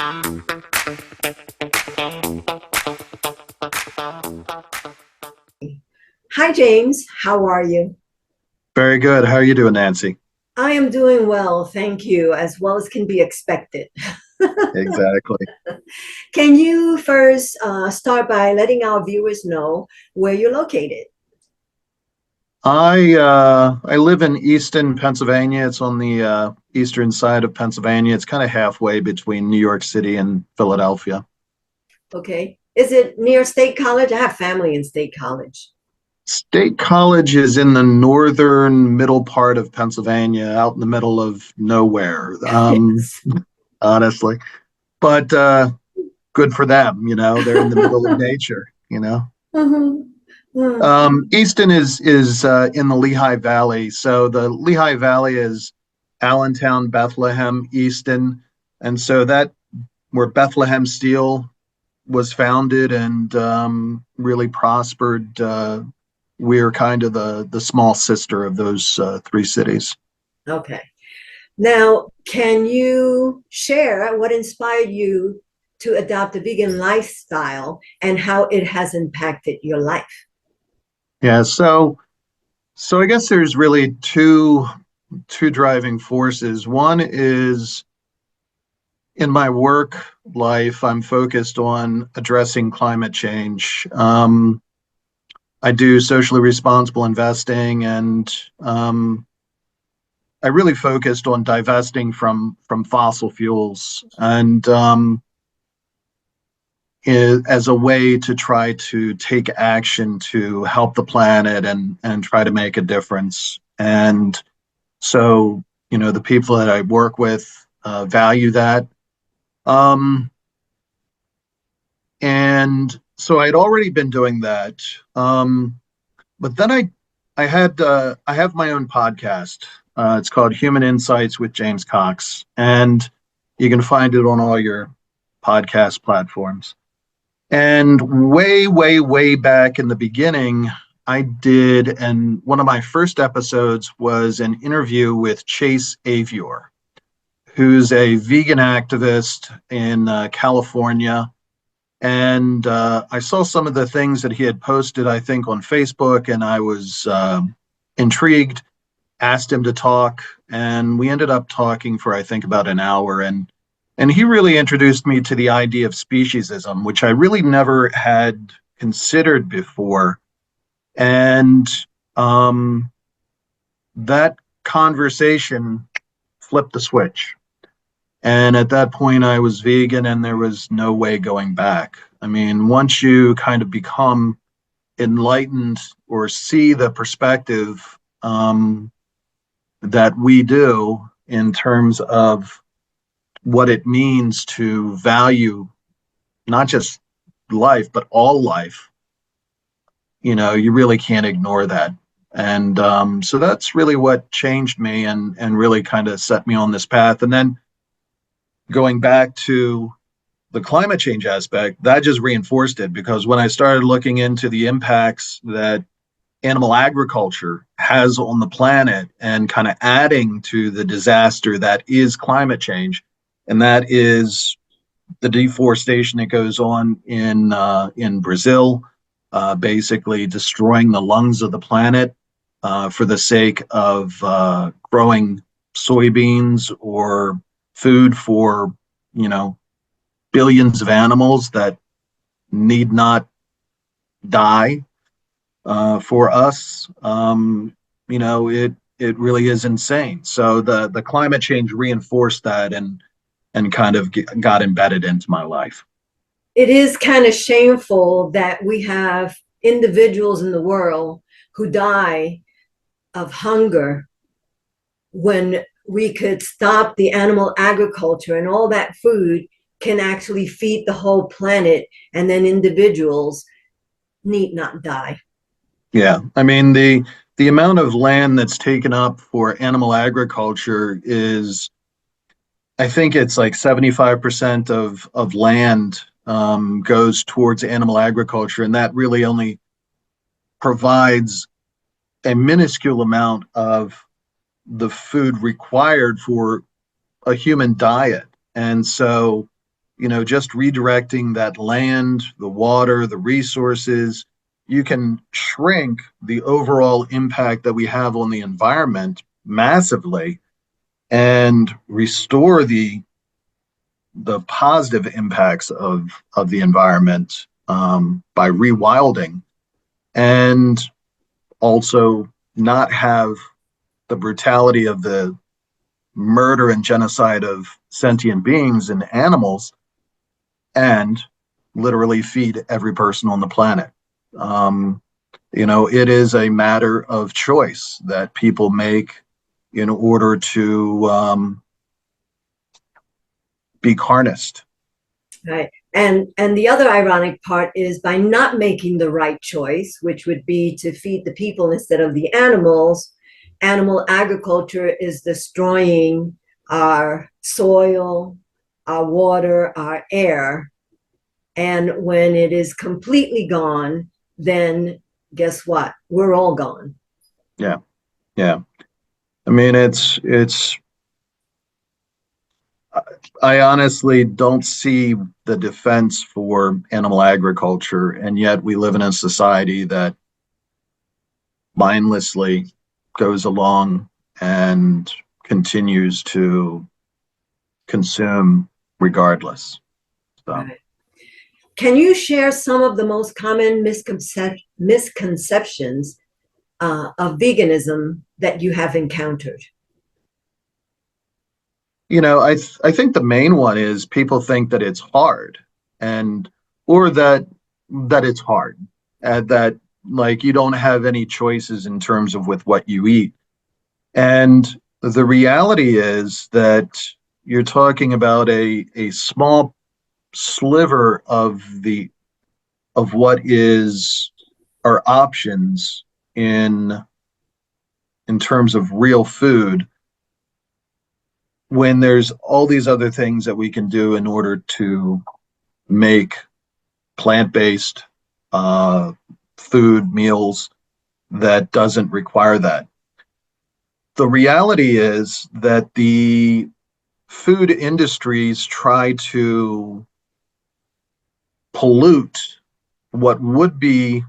Hi, James. How are you? Very good. How are you doing, Nancy? I am doing well, thank you, as well as can be expected. Exactly. Can you first start by letting our viewers know where you're located? I live in Easton, Pennsylvania. It's on the eastern side of Pennsylvania. It's kind of halfway between New York City and Philadelphia. Okay. Is it near State College? I have family in State College. State College is in the northern middle part of Pennsylvania, out in the middle of nowhere, Yes. honestly. But good for them, they're in the middle of nature. Mhm. Mm. Easton is in the Lehigh Valley. So the Lehigh Valley is Allentown, Bethlehem, Easton, and so that where Bethlehem Steel was founded and really prospered. We're kind of the small sister of those three cities. Okay. Now, can you share what inspired you to adopt a vegan lifestyle and how it has impacted your life? Yeah, so I guess there's really two driving forces. One is in my work life, I'm focused on addressing climate change. I do socially responsible investing, and I really focused on divesting from fossil fuels, and as a way to try to take action to help the planet and try to make a difference. And so, the people that I work with value that. Um, and so I'd already been doing that. But then I have my own podcast. It's called Human Insights with James Cox, and you can find it on all your podcast platforms. And way, way, way back in the beginning, I did, and one of my first episodes was an interview with Chase Avior, who's a vegan activist in California. And I saw some of the things that he had posted, I think, on Facebook, and I was intrigued, asked him to talk, and we ended up talking for, I think, about an hour. And he really introduced me to the idea of speciesism, which I really never had considered before. And um, that conversation flipped the switch. And at that point, I was vegan and there was no way going back. I mean, once you kind of become enlightened or see the perspective that we do in terms of what it means to value not just life, but all life, you really can't ignore that. And so that's really what changed me and really kind of set me on this path. And then going back to the climate change aspect, that just reinforced it because when I started looking into the impacts that animal agriculture has on the planet and kind of adding to the disaster that is climate change, and that is the deforestation that goes on in Brazil, basically destroying the lungs of the planet for the sake of growing soybeans or food for you know billions of animals that need not die for us. It really is insane. So the climate change reinforced that and kind of got embedded into my life. It is kind of shameful that we have individuals in the world who die of hunger when we could stop the animal agriculture and all that food can actually feed the whole planet and then individuals need not die. Yeah, I mean the amount of land that's taken up for animal agriculture is, I think it's like 75% of land goes towards animal agriculture, and that really only provides a minuscule amount of the food required for a human diet. And so, just redirecting that land, the water, the resources, you can shrink the overall impact that we have on the environment massively and restore the positive impacts of the environment by rewilding, and also not have the brutality of the murder and genocide of sentient beings and animals, and literally feed every person on the planet. It is a matter of choice that people make in order to be harnessed. Right. And the other ironic part is by not making the right choice, which would be to feed the people instead of the animals, animal agriculture is destroying our soil, our water, our air. And when it is completely gone, then guess what? We're all gone. Yeah. Yeah. I mean, I honestly don't see the defense for animal agriculture, and yet we live in a society that mindlessly goes along and continues to consume regardless. So, Right. Can you share some of the most common misconceptions of veganism that you have encountered? I think the main one is people think that it's hard, and or that it's hard, that like you don't have any choices in terms of with what you eat. And the reality is that you're talking about a small sliver of what is our options in terms of real food, when there's all these other things that we can do in order to make plant-based food meals that doesn't require that. The reality is that the food industries try to pollute what would be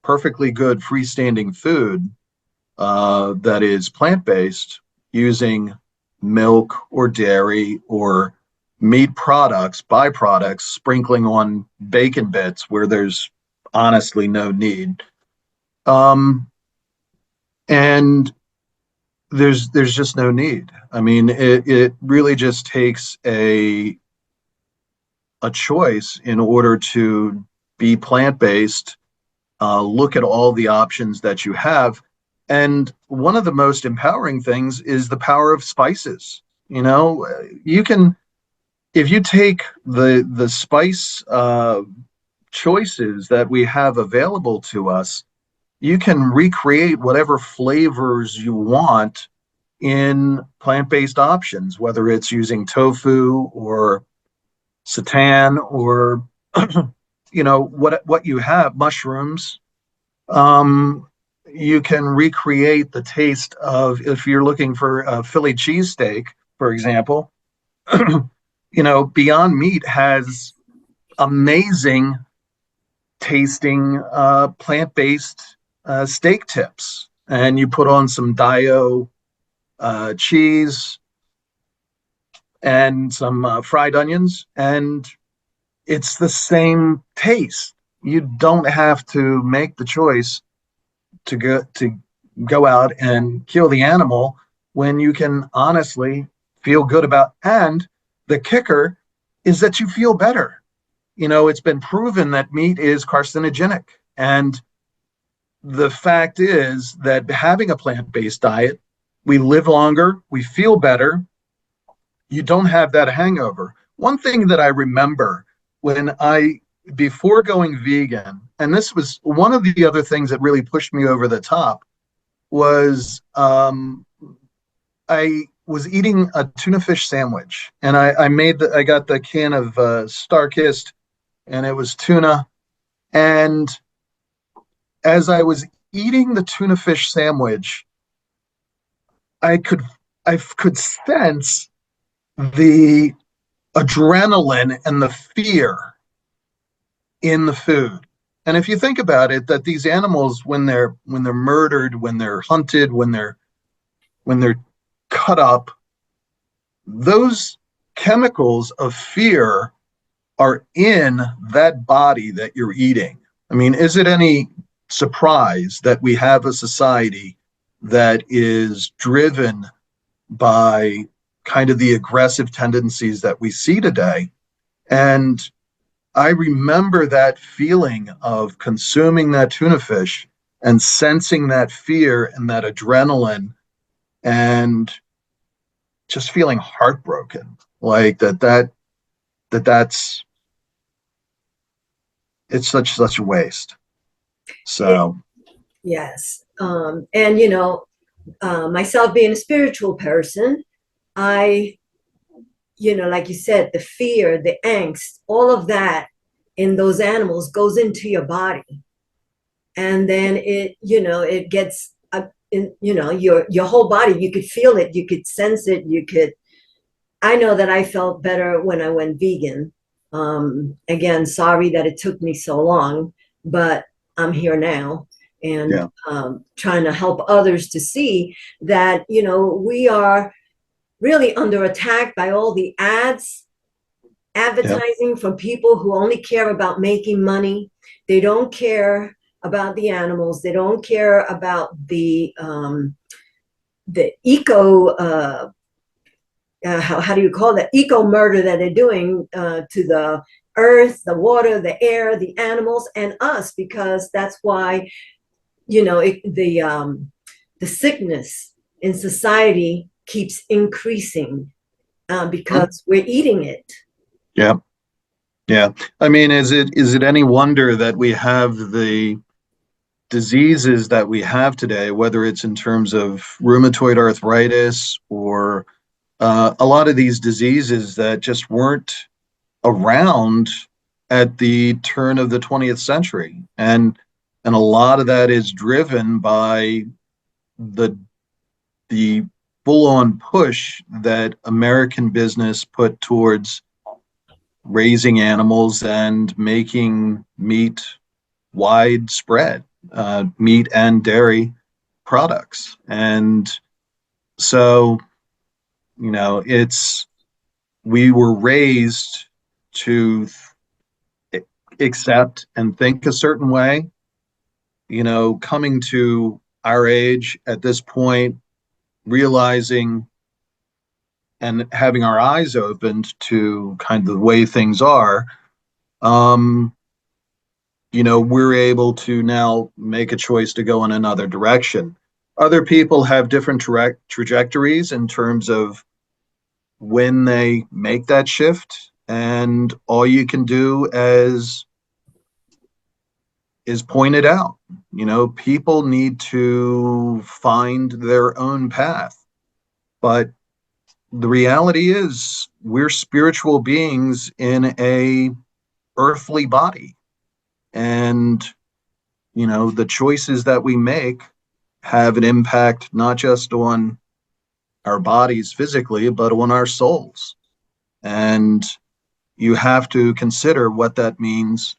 perfectly good freestanding food that is plant-based, using milk or dairy or meat products, byproducts, sprinkling on bacon bits where there's honestly no need. And there's just no need. I mean, it really just takes a choice in order to be plant-based. Look at all the options that you have. And one of the most empowering things is the power of spices. You can, if you take the spice choices that we have available to us, you can recreate whatever flavors you want in plant-based options, whether it's using tofu or seitan or what you have, mushrooms. You can recreate the taste of, if you're looking for a Philly cheesesteak, for example. Beyond Meat has amazing tasting plant-based steak tips, and you put on some Dio cheese and some fried onions, and it's the same taste. You don't have to make the choice to go out and kill the animal when you can honestly feel good about. And the kicker is that you feel better. It's been proven that meat is carcinogenic, and the fact is that having a plant-based diet, we live longer, we feel better, you don't have that hangover. One thing that I remember before going vegan, and this was one of the other things that really pushed me over the top, was I was eating a tuna fish sandwich, and I got the can of Starkist, and it was tuna. And as I was eating the tuna fish sandwich, I could sense the adrenaline and the fear in the food. And if you think about it, that these animals, when they're murdered, when they're hunted, when they're cut up, those chemicals of fear are in that body that you're eating. I mean, is it any surprise that we have a society that is driven by kind of the aggressive tendencies that we see today? And I remember that feeling of consuming that tuna fish and sensing that fear and that adrenaline and just feeling heartbroken, like that's it's such a waste. So Yes. And myself being a spiritual person, I, like you said, the fear, the angst, all of that in those animals goes into your body. And then it gets in, your whole body, you could feel it, you could sense it, I know that I felt better when I went vegan. Again, sorry that it took me so long, but I'm here now and yeah, trying to help others to see that, we are really under attack by all the yeah, advertising from people who only care about making money. They don't care about the animals. They don't care about the eco how do you call that, eco murder that they're doing to the earth, the water, the air, the animals, and us, because that's why the sickness in society keeps increasing because we're eating it. yeah, yeah. I mean, is it any wonder that we have the diseases that we have today, whether it's in terms of rheumatoid arthritis or a lot of these diseases that just weren't around at the turn of the 20th century, and a lot of that is driven by the the full-on push that American business put towards raising animals and making meat widespread, meat and dairy products. And so, it's we were raised to accept and think a certain way. Coming to our age at this point, realizing and having our eyes opened to kind of the way things are, um, we're able to now make a choice to go in another direction. Other people have different trajectories in terms of when they make that shift, and all you can do is point it out. People need to find their own path, but the reality is we're spiritual beings in a earthly body, and the choices that we make have an impact not just on our bodies physically but on our souls, and you have to consider what that means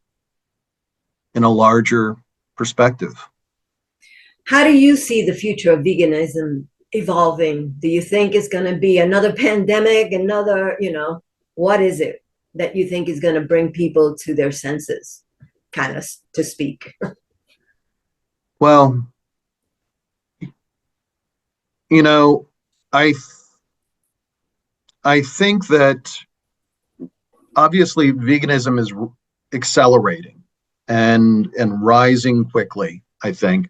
in a larger perspective. How do you see the future of veganism evolving? Do you think it's going to be another pandemic, what is it that you think is going to bring people to their senses, kind of to speak? Well, you know, I I think that obviously veganism is accelerating and rising quickly, I think.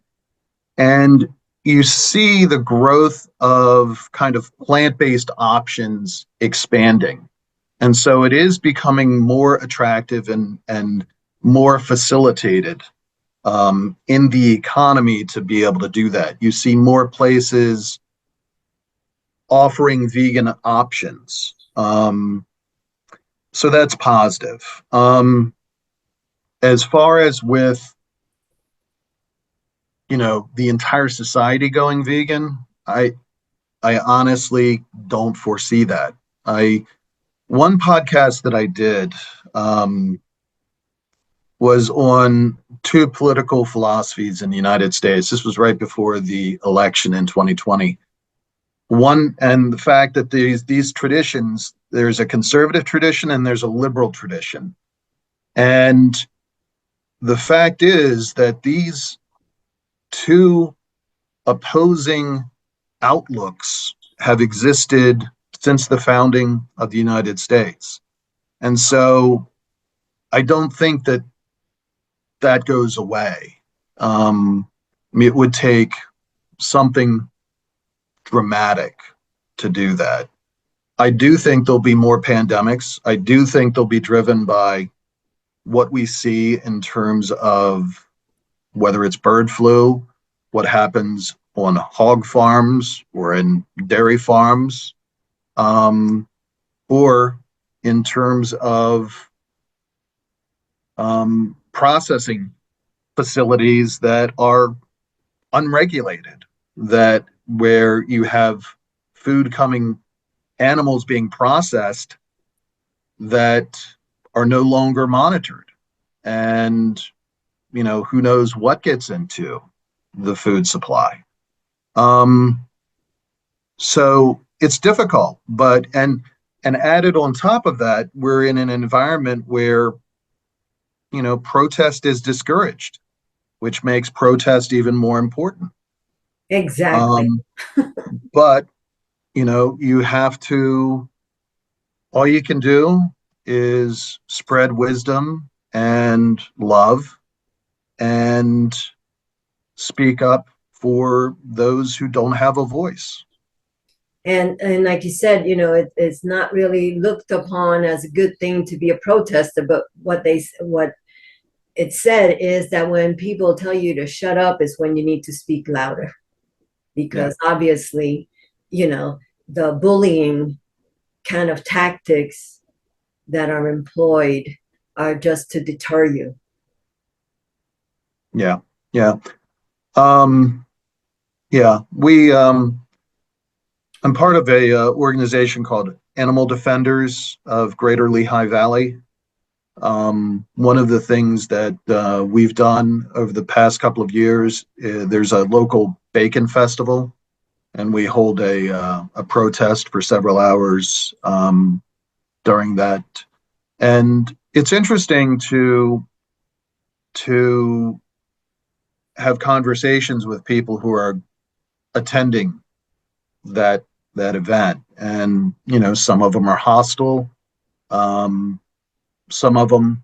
And you see the growth of kind of plant-based options expanding. And so it is becoming more attractive and more facilitated in the economy to be able to do that. You see more places offering vegan options. So that's positive. As far as with, the entire society going vegan, I honestly don't foresee that. I one podcast that I did was on two political philosophies in the United States. This was right before the election in 2020. One, and the fact that these traditions, there's a conservative tradition and there's a liberal tradition. And the fact is that these two opposing outlooks have existed since the founding of the United States. And so I don't think that that goes away. It would take something dramatic to do that. I do think there'll be more pandemics. I do think they'll be driven by what we see in terms of whether it's bird flu, what happens on hog farms or in dairy farms, or in terms of processing facilities that are unregulated, that where you have food coming, animals being processed that are no longer monitored. And, who knows what gets into the food supply. So it's difficult, and added on top of that, we're in an environment where, protest is discouraged, which makes protest even more important. Exactly. But, you have to, all you can do is spread wisdom and love and speak up for those who don't have a voice. And like you said, it's not really looked upon as a good thing to be a protester, but what it said is that when people tell you to shut up is when you need to speak louder, because obviously, the bullying kind of tactics that are employed are just to deter you. Yeah. I'm part of a organization called Animal Defenders of Greater Lehigh Valley. One of the things that we've done over the past couple of years, there's a local bacon festival, and we hold a protest for several hours during that. And it's interesting to have conversations with people who are attending that event, and some of them are hostile, some of them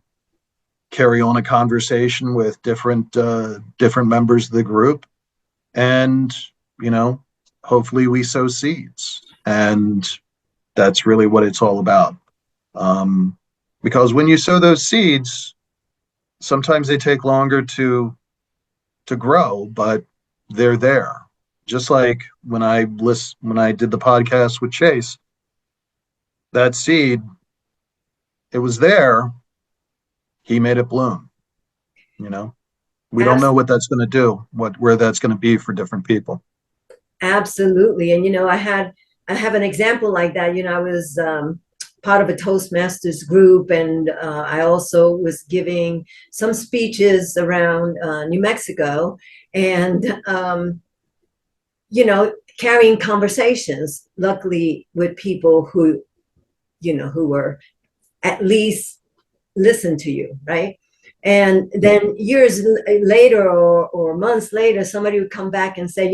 carry on a conversation with different members of the group, and hopefully we sow seeds, and that's really what it's all about. Because when you sow those seeds, sometimes they take longer to grow, but they're there. Just like when I did the podcast with Chase, that seed, it was there. He made it bloom. We don't know what that's going to do, where that's going to be for different people. Absolutely. And I have an example like that. I was part of a Toastmasters group, and I also was giving some speeches around New Mexico, and carrying conversations, luckily with people who were at least listen to you, right? And then years later or months later, somebody would come back and say,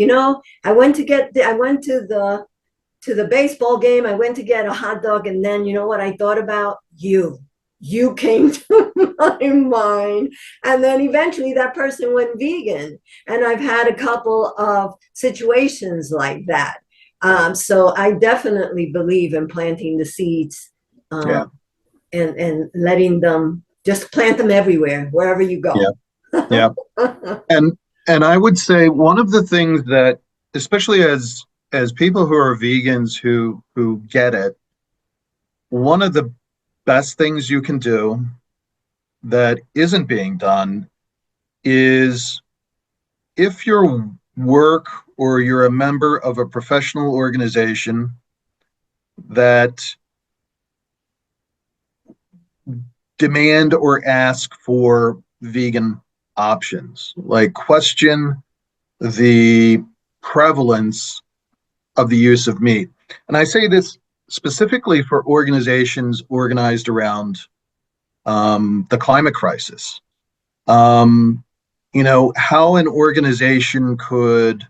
I went to the baseball game, I went to get a hot dog, and then you know what I thought about? You came to my mind. And then eventually that person went vegan. And I've had a couple of situations like that. So I definitely believe in planting the seeds, and letting them, just plant them everywhere, wherever you go. Yeah. And I would say one of the things that, especially as people who are vegans who get it, one of the best things you can do that isn't being done is, if your work or you're a member of a professional organization that demand or ask for vegan options, like question the prevalence of the use of meat. And I say this specifically for organizations organized around the climate crisis. How an organization could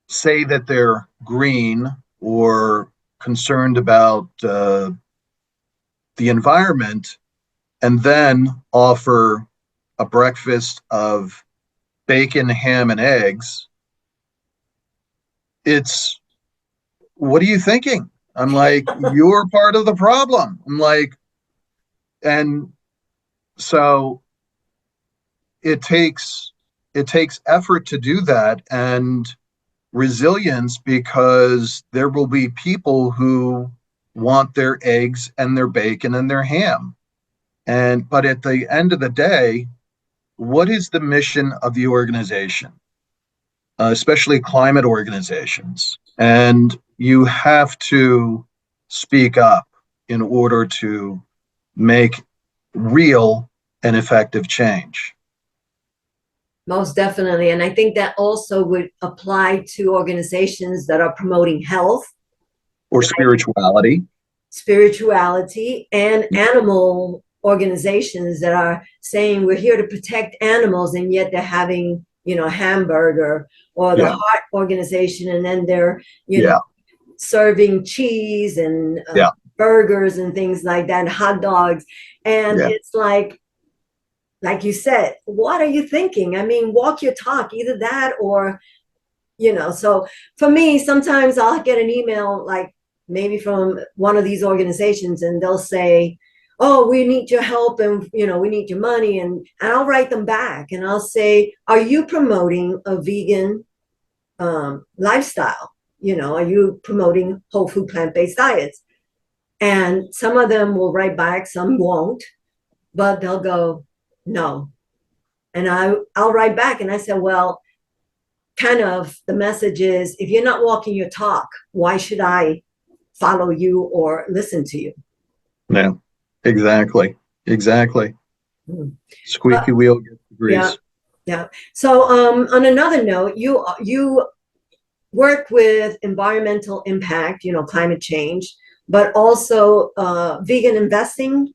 say that they're green or concerned about the environment and then offer a breakfast of bacon, ham, and eggs. It's, what are you thinking? I'm like, you're part of the problem. I'm like, and so it takes effort to do that, and resilience, because there will be people who want their eggs and their bacon and their ham. But at the end of the day, what is the mission of the organization, especially climate organizations? And you have to speak up in order to make real and effective change. Most definitely. And I think that also would apply to organizations that are promoting health or spirituality and animal organizations that are saying we're here to protect animals, and yet they're having, a hamburger, or the heart organization, and then they're, serving cheese and burgers and things like that, and hot dogs. And it's like you said, what are you thinking? I mean, walk your talk, either that or, so for me, sometimes I'll get an email, like maybe from one of these organizations, and they'll say, oh, we need your help, and, we need your money. And I'll write them back and I'll say, are you promoting a vegan lifestyle? Are you promoting whole food, plant-based diets? And some of them will write back, some won't, but they'll go, no. And I'll write back and I said, well, kind of the message is, if you're not walking your talk, why should I follow you or listen to you? Yeah, exactly. Squeaky wheel gets the grease. Yeah. So on another note, you work with environmental impact, climate change, but also vegan investing.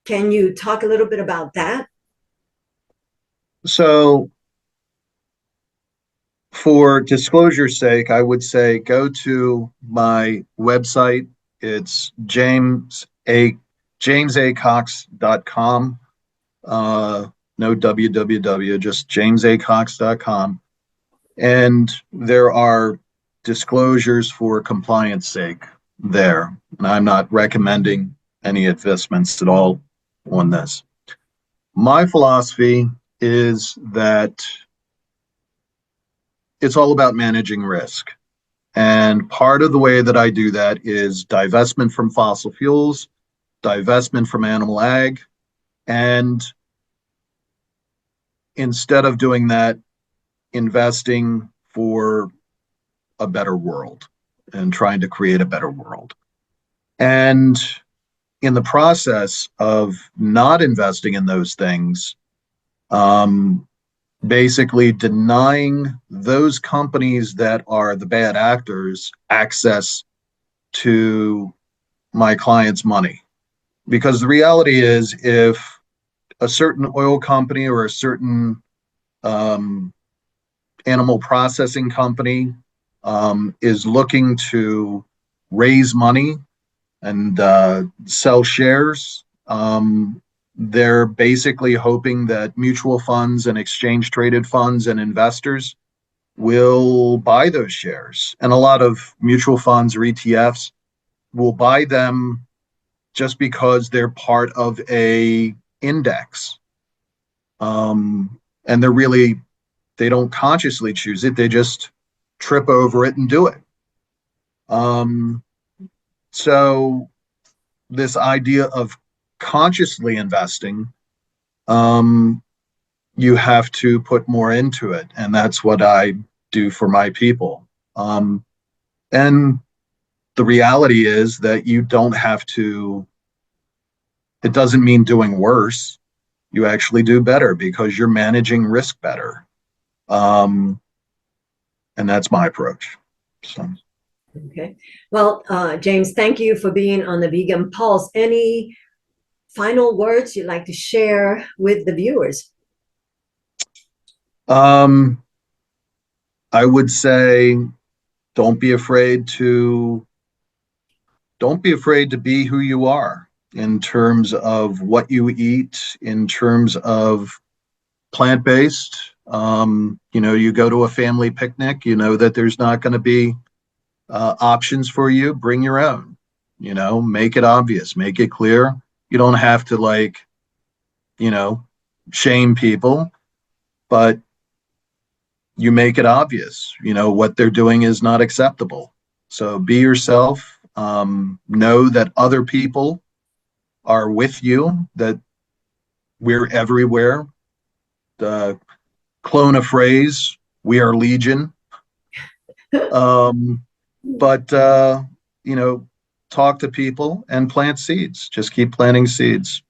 Can you talk a little bit about that? So, for disclosure's sake, I would say go to my website. It's jamesacox.com. No www, just jamesacox.com. And there are disclosures for compliance sake there. And I'm not recommending any investments at all on this. My philosophy is that it's all about managing risk. And part of the way that I do that is divestment from fossil fuels, divestment from animal ag, and instead of doing that, investing for a better world and trying to create a better world. And in the process of not investing in those things, basically denying those companies that are the bad actors access to my clients' money. Because the reality is, if a certain oil company or a certain animal processing company is looking to raise money and sell shares, they're basically hoping that mutual funds and exchange traded funds and investors will buy those shares. And a lot of mutual funds or ETFs will buy them just because they're part of a index. And they don't consciously choose it. They just trip over it and do it. So this idea of consciously investing, you have to put more into it. And that's what I do for my people. And the reality is that you don't have to it doesn't mean doing worse. You actually do better because you're managing risk better. And that's my approach. So. Okay. Well, James, thank you for being on the Vegan Pulse. Any final words you'd like to share with the viewers? I would say, don't be afraid to be who you are in terms of what you eat, in terms of plant-based. You go to a family picnic, you know that there's not going to be options for you. Bring your own, make it obvious, make it clear. You don't have to shame people, but you make it obvious, what they're doing is not acceptable. So be yourself. Know that other people are with you, that we're everywhere. Clone a phrase, we are legion. But talk to people and plant seeds. Just keep planting seeds.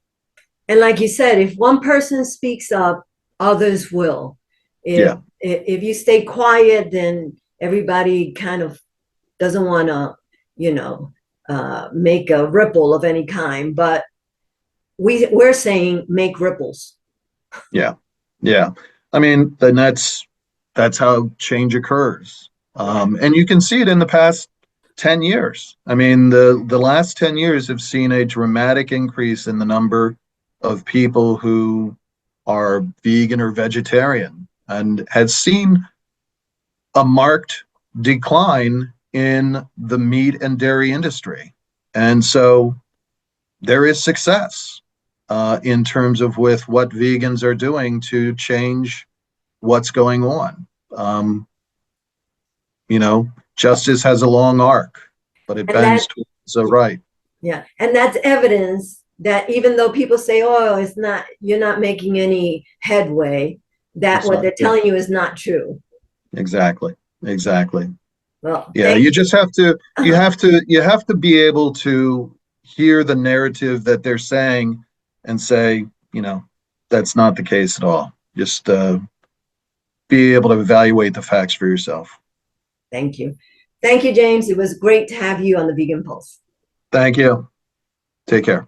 And like you said, if one person speaks up, others will. If you stay quiet, then everybody kind of doesn't want to, make a ripple of any kind. But we're saying make ripples. Yeah. I mean, then that's how change occurs. And you can see it in the past 10 years. I mean, the last 10 years have seen a dramatic increase in the number of people who are vegan or vegetarian, and has seen a marked decline in the meat and dairy industry. And so there is success in terms of with what vegans are doing to change what's going on. Justice has a long arc, but it bends towards the right. Yeah, and that's evidence that even though people say, "Oh, you're not making any headway," that what they're telling you is not true. Exactly. Well, yeah, you just have to you have to be able to hear the narrative that they're saying and say, that's not the case at all. Just be able to evaluate the facts for yourself. Thank you, James. It was great to have you on the Vegan Pulse. Thank you. Take care.